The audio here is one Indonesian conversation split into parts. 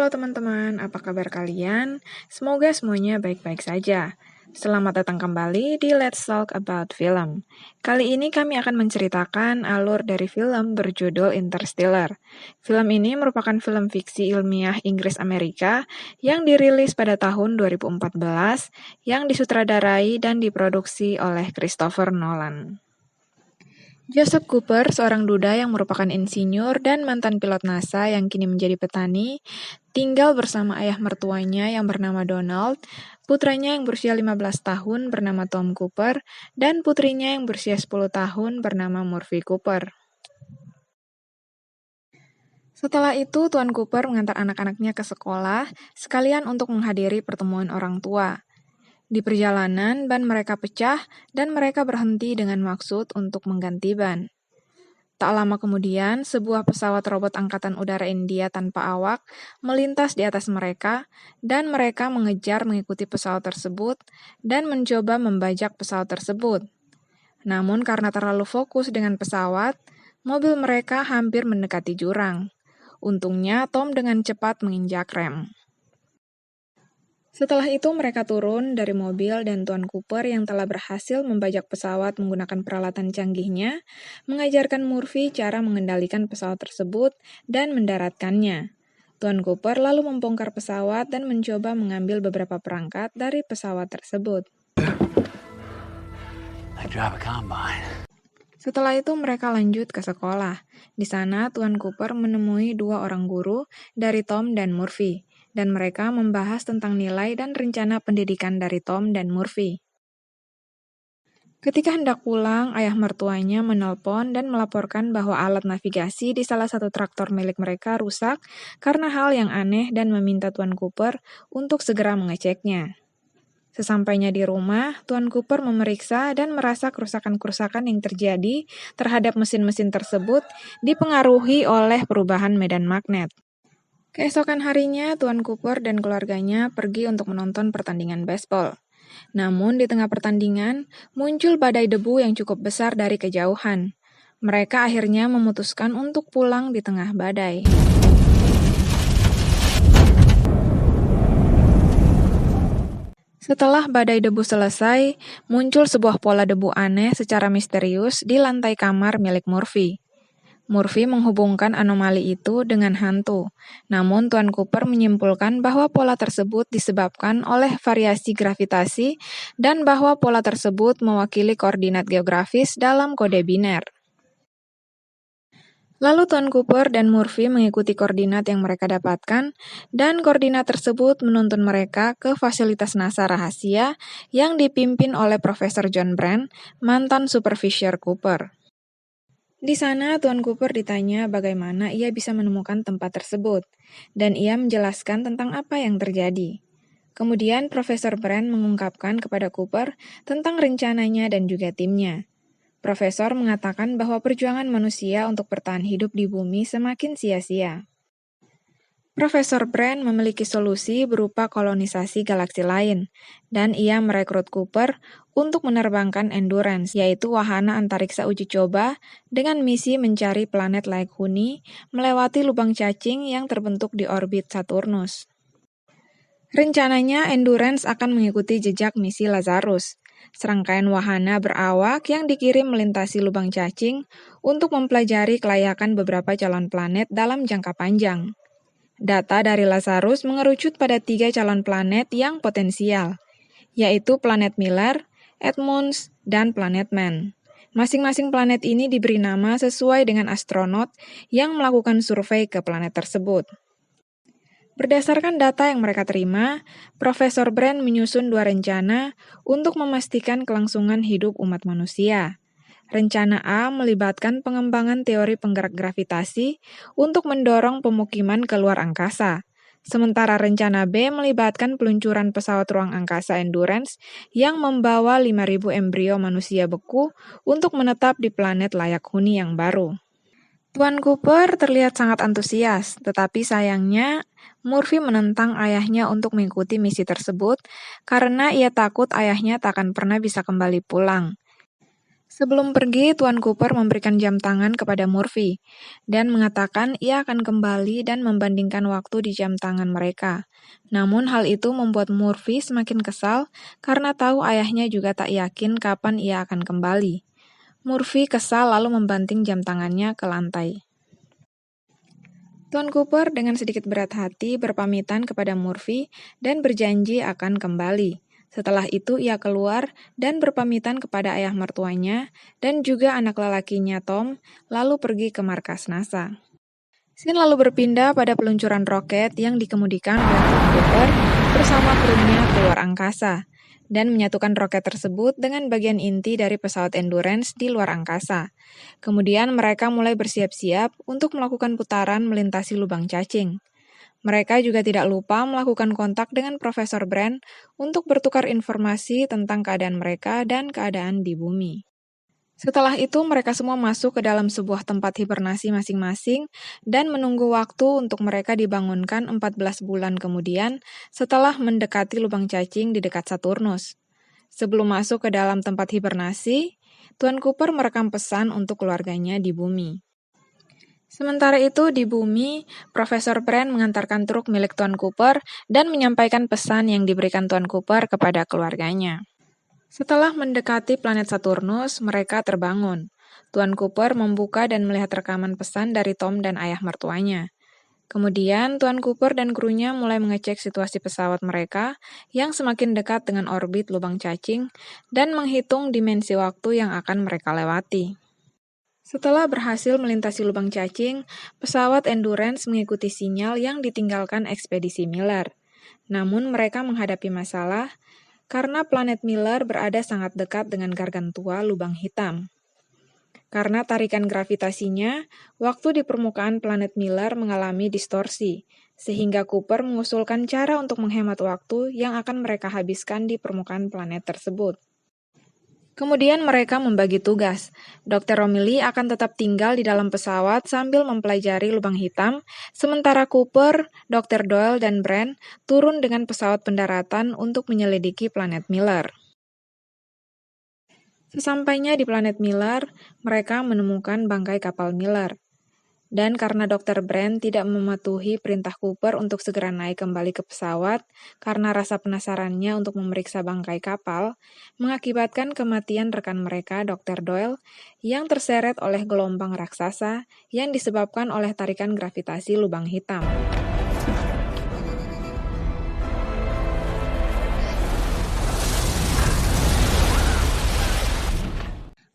Halo teman-teman, apa kabar kalian? Semoga semuanya baik-baik saja. Selamat datang kembali di Let's Talk About Film. Kali ini kami akan menceritakan alur dari film berjudul Interstellar. Film ini merupakan film fiksi ilmiah Inggris-Amerika yang dirilis pada tahun 2014, yang disutradarai dan diproduksi oleh Christopher Nolan. Joseph Cooper, seorang duda yang merupakan insinyur dan mantan pilot NASA yang kini menjadi petani, tinggal bersama ayah mertuanya yang bernama Donald, putranya yang berusia 15 tahun bernama Tom Cooper, dan putrinya yang berusia 10 tahun bernama Murphy Cooper. Setelah itu, Tuan Cooper mengantar anak-anaknya ke sekolah, sekalian untuk menghadiri pertemuan orang tua. Di perjalanan, ban mereka pecah dan mereka berhenti dengan maksud untuk mengganti ban. Tak lama kemudian, sebuah pesawat robot Angkatan Udara India tanpa awak melintas di atas mereka, dan mereka mengejar mengikuti pesawat tersebut dan mencoba membajak pesawat tersebut. Namun karena terlalu fokus dengan pesawat, mobil mereka hampir mendekati jurang. Untungnya, Tom dengan cepat menginjak rem. Setelah itu mereka turun dari mobil dan Tuan Cooper yang telah berhasil membajak pesawat menggunakan peralatan canggihnya, mengajarkan Murphy cara mengendalikan pesawat tersebut dan mendaratkannya. Tuan Cooper lalu membongkar pesawat dan mencoba mengambil beberapa perangkat dari pesawat tersebut. Setelah itu mereka lanjut ke sekolah. Di sana Tuan Cooper menemui dua orang guru dari Tom dan Murphy, dan mereka membahas tentang nilai dan rencana pendidikan dari Tom dan Murphy. Ketika hendak pulang, ayah mertuanya menelpon dan melaporkan bahwa alat navigasi di salah satu traktor milik mereka rusak karena hal yang aneh dan meminta Tuan Cooper untuk segera mengeceknya. Sesampainya di rumah, Tuan Cooper memeriksa dan merasa kerusakan-kerusakan yang terjadi terhadap mesin-mesin tersebut dipengaruhi oleh perubahan medan magnet. Keesokan harinya, Tuan Cooper dan keluarganya pergi untuk menonton pertandingan baseball. Namun di tengah pertandingan, muncul badai debu yang cukup besar dari kejauhan. Mereka akhirnya memutuskan untuk pulang di tengah badai. Setelah badai debu selesai, muncul sebuah pola debu aneh secara misterius di lantai kamar milik Murphy. Murphy menghubungkan anomali itu dengan hantu, namun Tuan Cooper menyimpulkan bahwa pola tersebut disebabkan oleh variasi gravitasi dan bahwa pola tersebut mewakili koordinat geografis dalam kode biner. Lalu Tuan Cooper dan Murphy mengikuti koordinat yang mereka dapatkan, dan koordinat tersebut menuntun mereka ke fasilitas NASA rahasia yang dipimpin oleh Profesor John Brand, mantan Supervisor Cooper. Di sana, Tuan Cooper ditanya bagaimana ia bisa menemukan tempat tersebut, dan ia menjelaskan tentang apa yang terjadi. Kemudian Profesor Brand mengungkapkan kepada Cooper tentang rencananya dan juga timnya. Profesor mengatakan bahwa perjuangan manusia untuk bertahan hidup di bumi semakin sia-sia. Profesor Brand memiliki solusi berupa kolonisasi galaksi lain, dan ia merekrut Cooper untuk menerbangkan Endurance, yaitu wahana antariksa uji coba dengan misi mencari planet layak huni melewati lubang cacing yang terbentuk di orbit Saturnus. Rencananya Endurance akan mengikuti jejak misi Lazarus, serangkaian wahana berawak yang dikirim melintasi lubang cacing untuk mempelajari kelayakan beberapa calon planet dalam jangka panjang. Data dari Lazarus mengerucut pada 3 calon planet yang potensial, yaitu planet Miller, Edmunds, dan planet Man. Masing-masing planet ini diberi nama sesuai dengan astronot yang melakukan survei ke planet tersebut. Berdasarkan data yang mereka terima, Profesor Brand menyusun 2 rencana untuk memastikan kelangsungan hidup umat manusia. Rencana A melibatkan pengembangan teori penggerak gravitasi untuk mendorong pemukiman ke luar angkasa. Sementara rencana B melibatkan peluncuran pesawat ruang angkasa Endurance yang membawa 5.000 embrio manusia beku untuk menetap di planet layak huni yang baru. Tuan Cooper terlihat sangat antusias, tetapi sayangnya Murphy menentang ayahnya untuk mengikuti misi tersebut karena ia takut ayahnya tak akan pernah bisa kembali pulang. Sebelum pergi, Tuan Cooper memberikan jam tangan kepada Murphy dan mengatakan ia akan kembali dan membandingkan waktu di jam tangan mereka. Namun hal itu membuat Murphy semakin kesal karena tahu ayahnya juga tak yakin kapan ia akan kembali. Murphy kesal lalu membanting jam tangannya ke lantai. Tuan Cooper dengan sedikit berat hati berpamitan kepada Murphy dan berjanji akan kembali. Setelah itu ia keluar dan berpamitan kepada ayah mertuanya dan juga anak lelakinya Tom, lalu pergi ke markas NASA. Scene lalu berpindah pada peluncuran roket yang dikemudikan oleh Tuan Cooper bersama krunya keluar angkasa dan menyatukan roket tersebut dengan bagian inti dari pesawat Endurance di luar angkasa. Kemudian mereka mulai bersiap-siap untuk melakukan putaran melintasi lubang cacing. Mereka juga tidak lupa melakukan kontak dengan Profesor Brand untuk bertukar informasi tentang keadaan mereka dan keadaan di bumi. Setelah itu, mereka semua masuk ke dalam sebuah tempat hibernasi masing-masing dan menunggu waktu untuk mereka dibangunkan 14 bulan kemudian setelah mendekati lubang cacing di dekat Saturnus. Sebelum masuk ke dalam tempat hibernasi, Tuan Cooper merekam pesan untuk keluarganya di bumi. Sementara itu, di bumi, Profesor Brand mengantarkan truk milik Tuan Cooper dan menyampaikan pesan yang diberikan Tuan Cooper kepada keluarganya. Setelah mendekati planet Saturnus, mereka terbangun. Tuan Cooper membuka dan melihat rekaman pesan dari Tom dan ayah mertuanya. Kemudian, Tuan Cooper dan krunya mulai mengecek situasi pesawat mereka yang semakin dekat dengan orbit lubang cacing dan menghitung dimensi waktu yang akan mereka lewati. Setelah berhasil melintasi lubang cacing, pesawat Endurance mengikuti sinyal yang ditinggalkan ekspedisi Miller. Namun mereka menghadapi masalah karena planet Miller berada sangat dekat dengan gargantua lubang hitam. Karena tarikan gravitasinya, waktu di permukaan planet Miller mengalami distorsi, sehingga Cooper mengusulkan cara untuk menghemat waktu yang akan mereka habiskan di permukaan planet tersebut. Kemudian mereka membagi tugas. Dr. Romilly akan tetap tinggal di dalam pesawat sambil mempelajari lubang hitam, sementara Cooper, Dr. Doyle, dan Brand turun dengan pesawat pendaratan untuk menyelidiki planet Miller. Sesampainya di planet Miller, mereka menemukan bangkai kapal Miller. Dan karena Dr. Brand tidak mematuhi perintah Cooper untuk segera naik kembali ke pesawat karena rasa penasarannya untuk memeriksa bangkai kapal, mengakibatkan kematian rekan mereka Dr. Doyle yang terseret oleh gelombang raksasa yang disebabkan oleh tarikan gravitasi lubang hitam.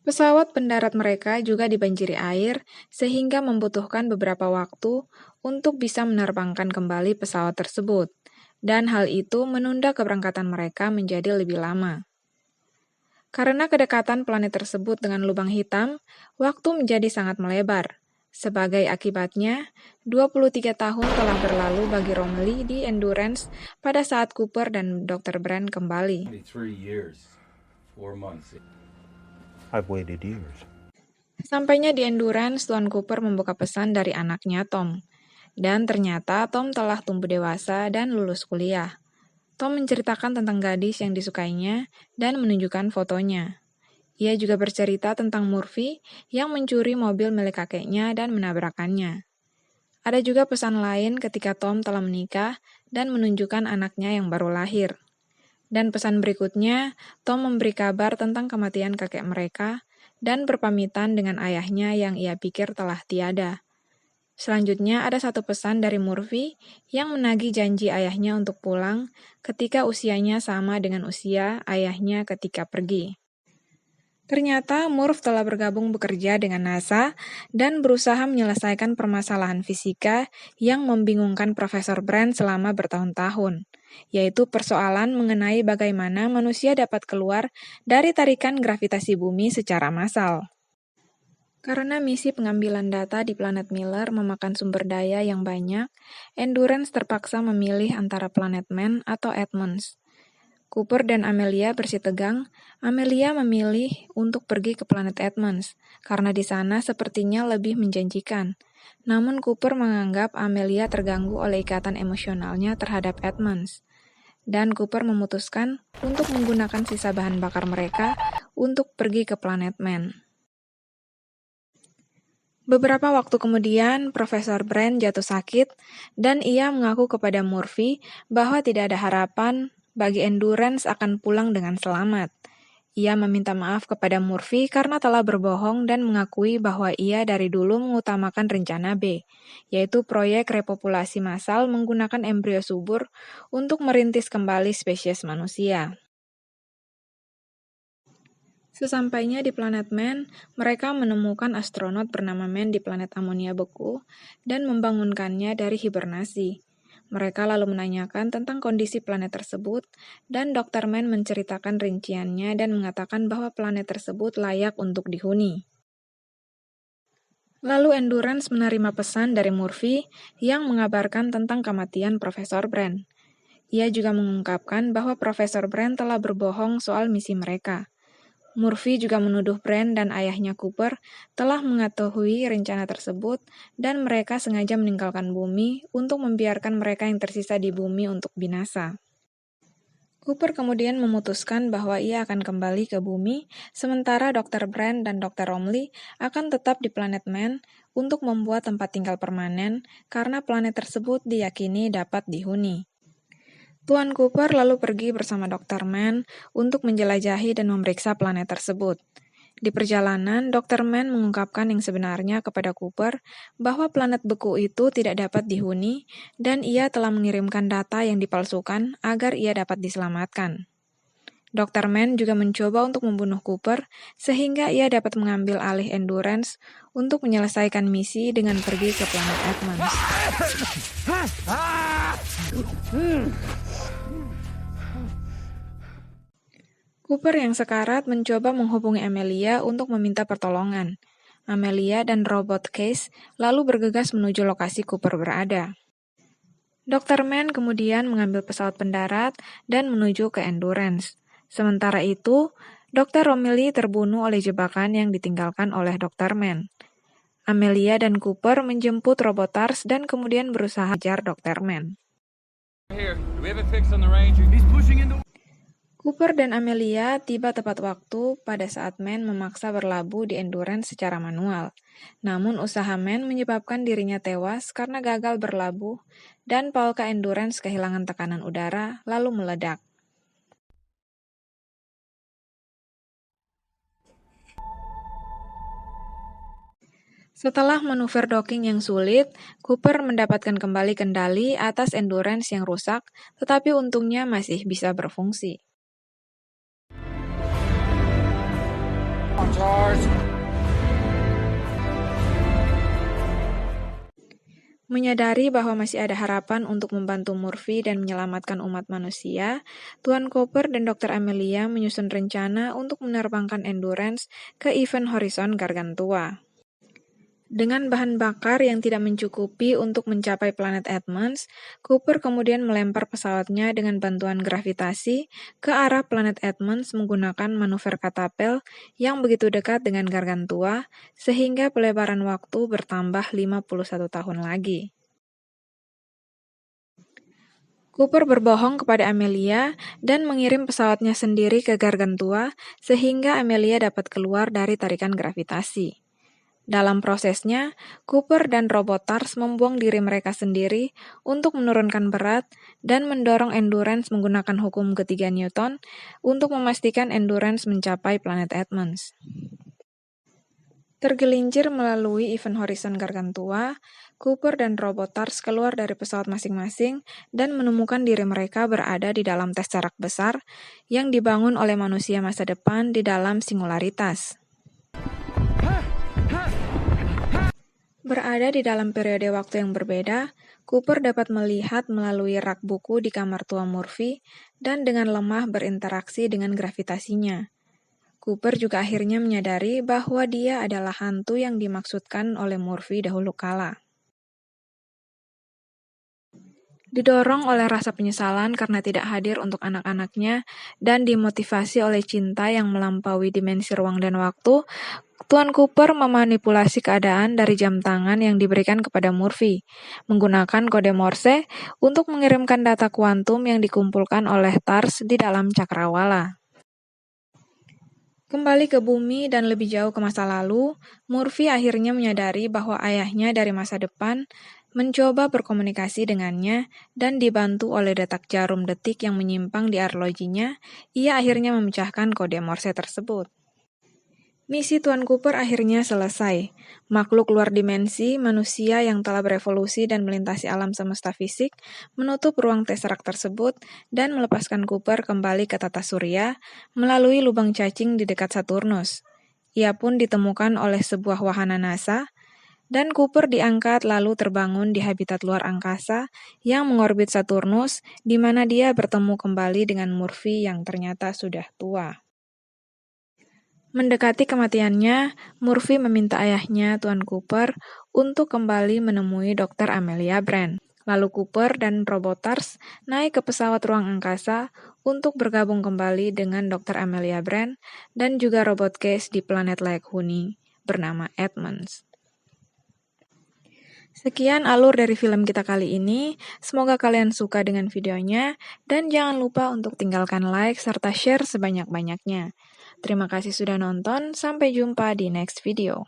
Pesawat pendarat mereka juga dibanjiri air, sehingga membutuhkan beberapa waktu untuk bisa menerbangkan kembali pesawat tersebut, dan hal itu menunda keberangkatan mereka menjadi lebih lama. Karena kedekatan planet tersebut dengan lubang hitam, waktu menjadi sangat melebar. Sebagai akibatnya, 23 tahun telah berlalu bagi Romilly di Endurance pada saat Cooper dan Dr. Brand kembali. 23 years, 4 months. I've waited years. Sampainya di Endurance, Tuan Cooper membuka pesan dari anaknya Tom. Dan ternyata Tom telah tumbuh dewasa dan lulus kuliah. Tom menceritakan tentang gadis yang disukainya dan menunjukkan fotonya. Ia juga bercerita tentang Murphy yang mencuri mobil milik kakeknya dan menabrakannya. Ada juga pesan lain ketika Tom telah menikah dan menunjukkan anaknya yang baru lahir. Dan pesan berikutnya, Tom memberi kabar tentang kematian kakek mereka dan berpamitan dengan ayahnya yang ia pikir telah tiada. Selanjutnya ada satu pesan dari Murphy yang menagih janji ayahnya untuk pulang ketika usianya sama dengan usia ayahnya ketika pergi. Ternyata Murph telah bergabung bekerja dengan NASA dan berusaha menyelesaikan permasalahan fisika yang membingungkan Profesor Brand selama bertahun-tahun, yaitu persoalan mengenai bagaimana manusia dapat keluar dari tarikan gravitasi bumi secara massal. Karena misi pengambilan data di planet Miller memakan sumber daya yang banyak, Endurance terpaksa memilih antara planet Man atau Edmonds. Cooper dan Amelia bersitegang. Amelia memilih untuk pergi ke planet Edmonds, karena di sana sepertinya lebih menjanjikan. Namun Cooper menganggap Amelia terganggu oleh ikatan emosionalnya terhadap Edmonds. Dan Cooper memutuskan untuk menggunakan sisa bahan bakar mereka untuk pergi ke planet Man. Beberapa waktu kemudian, Profesor Brand jatuh sakit, dan ia mengaku kepada Murphy bahwa tidak ada harapan bagi Endurance akan pulang dengan selamat. Ia meminta maaf kepada Murphy karena telah berbohong dan mengakui bahwa ia dari dulu mengutamakan rencana B, yaitu proyek repopulasi massal menggunakan embrio subur untuk merintis kembali spesies manusia. Sesampainya di planet Man, mereka menemukan astronot bernama Man di planet amonia beku dan membangunkannya dari hibernasi. Mereka lalu menanyakan tentang kondisi planet tersebut, dan Dr. Man menceritakan rinciannya dan mengatakan bahwa planet tersebut layak untuk dihuni. Lalu Endurance menerima pesan dari Murphy yang mengabarkan tentang kematian Profesor Brand. Ia juga mengungkapkan bahwa Profesor Brand telah berbohong soal misi mereka. Murphy juga menuduh Brand dan ayahnya Cooper telah mengetahui rencana tersebut dan mereka sengaja meninggalkan bumi untuk membiarkan mereka yang tersisa di bumi untuk binasa. Cooper kemudian memutuskan bahwa ia akan kembali ke bumi, sementara Dr. Brand dan Dr. Romley akan tetap di planet Man untuk membuat tempat tinggal permanen karena planet tersebut diyakini dapat dihuni. Tuan Cooper lalu pergi bersama Dr. Man untuk menjelajahi dan memeriksa planet tersebut. Di perjalanan, Dr. Man mengungkapkan yang sebenarnya kepada Cooper bahwa planet beku itu tidak dapat dihuni dan ia telah mengirimkan data yang dipalsukan agar ia dapat diselamatkan. Dr. Man juga mencoba untuk membunuh Cooper sehingga ia dapat mengambil alih Endurance untuk menyelesaikan misi dengan pergi ke planet Edmonds. Cooper yang sekarat mencoba menghubungi Amelia untuk meminta pertolongan. Amelia dan robot Case lalu bergegas menuju lokasi Cooper berada. Dr. Man kemudian mengambil pesawat pendarat dan menuju ke Endurance. Sementara itu, Dr. Romilly terbunuh oleh jebakan yang ditinggalkan oleh Dr. Man. Amelia dan Cooper menjemput Robotars dan kemudian berusaha mengejar Dr. Man. Cooper dan Amelia tiba tepat waktu pada saat Man memaksa berlabuh di Endurance secara manual. Namun usaha Man menyebabkan dirinya tewas karena gagal berlabuh dan Polka Endurance kehilangan tekanan udara lalu meledak. Setelah manuver docking yang sulit, Cooper mendapatkan kembali kendali atas Endurance yang rusak, tetapi untungnya masih bisa berfungsi. Menyadari bahwa masih ada harapan untuk membantu Murphy dan menyelamatkan umat manusia, Tuan Cooper dan Dr. Amelia menyusun rencana untuk menerbangkan Endurance ke Event Horizon Gargantua. Dengan bahan bakar yang tidak mencukupi untuk mencapai planet Edmonds, Cooper kemudian melempar pesawatnya dengan bantuan gravitasi ke arah planet Edmonds menggunakan manuver katapel yang begitu dekat dengan Gargantua, sehingga pelebaran waktu bertambah 51 tahun lagi. Cooper berbohong kepada Amelia dan mengirim pesawatnya sendiri ke Gargantua, sehingga Amelia dapat keluar dari tarikan gravitasi. Dalam prosesnya, Cooper dan Robotars membuang diri mereka sendiri untuk menurunkan berat dan mendorong Endurance menggunakan hukum ketiga Newton untuk memastikan Endurance mencapai planet Edmonds. Tergelincir melalui Event Horizon Gargantua, Cooper dan Robotars keluar dari pesawat masing-masing dan menemukan diri mereka berada di dalam tes jarak besar yang dibangun oleh manusia masa depan di dalam singularitas. Berada di dalam periode waktu yang berbeda, Cooper dapat melihat melalui rak buku di kamar tua Murphy dan dengan lemah berinteraksi dengan gravitasinya. Cooper juga akhirnya menyadari bahwa dia adalah hantu yang dimaksudkan oleh Murphy dahulu kala. Didorong oleh rasa penyesalan karena tidak hadir untuk anak-anaknya dan dimotivasi oleh cinta yang melampaui dimensi ruang dan waktu, Tuan Cooper memanipulasi keadaan dari jam tangan yang diberikan kepada Murphy, menggunakan kode Morse untuk mengirimkan data kuantum yang dikumpulkan oleh TARS di dalam cakrawala. Kembali ke bumi dan lebih jauh ke masa lalu, Murphy akhirnya menyadari bahwa ayahnya dari masa depan mencoba berkomunikasi dengannya dan dibantu oleh detak jarum detik yang menyimpang di arlojinya, ia akhirnya memecahkan kode Morse tersebut. Misi Tuan Cooper akhirnya selesai. Makhluk luar dimensi, manusia yang telah berevolusi dan melintasi alam semesta fisik, menutup ruang Tesseract tersebut dan melepaskan Cooper kembali ke tata surya melalui lubang cacing di dekat Saturnus. Ia pun ditemukan oleh sebuah wahana NASA, dan Cooper diangkat lalu terbangun di habitat luar angkasa yang mengorbit Saturnus, di mana dia bertemu kembali dengan Murphy yang ternyata sudah tua. Mendekati kematiannya, Murphy meminta ayahnya, Tuan Cooper, untuk kembali menemui Dr. Amelia Brand. Lalu Cooper dan Robotars naik ke pesawat ruang angkasa untuk bergabung kembali dengan Dr. Amelia Brand dan juga robot Case di planet layak huni bernama Edmonds. Sekian alur dari film kita kali ini, semoga kalian suka dengan videonya, dan jangan lupa untuk tinggalkan like serta share sebanyak-banyaknya. Terima kasih sudah nonton, sampai jumpa di next video.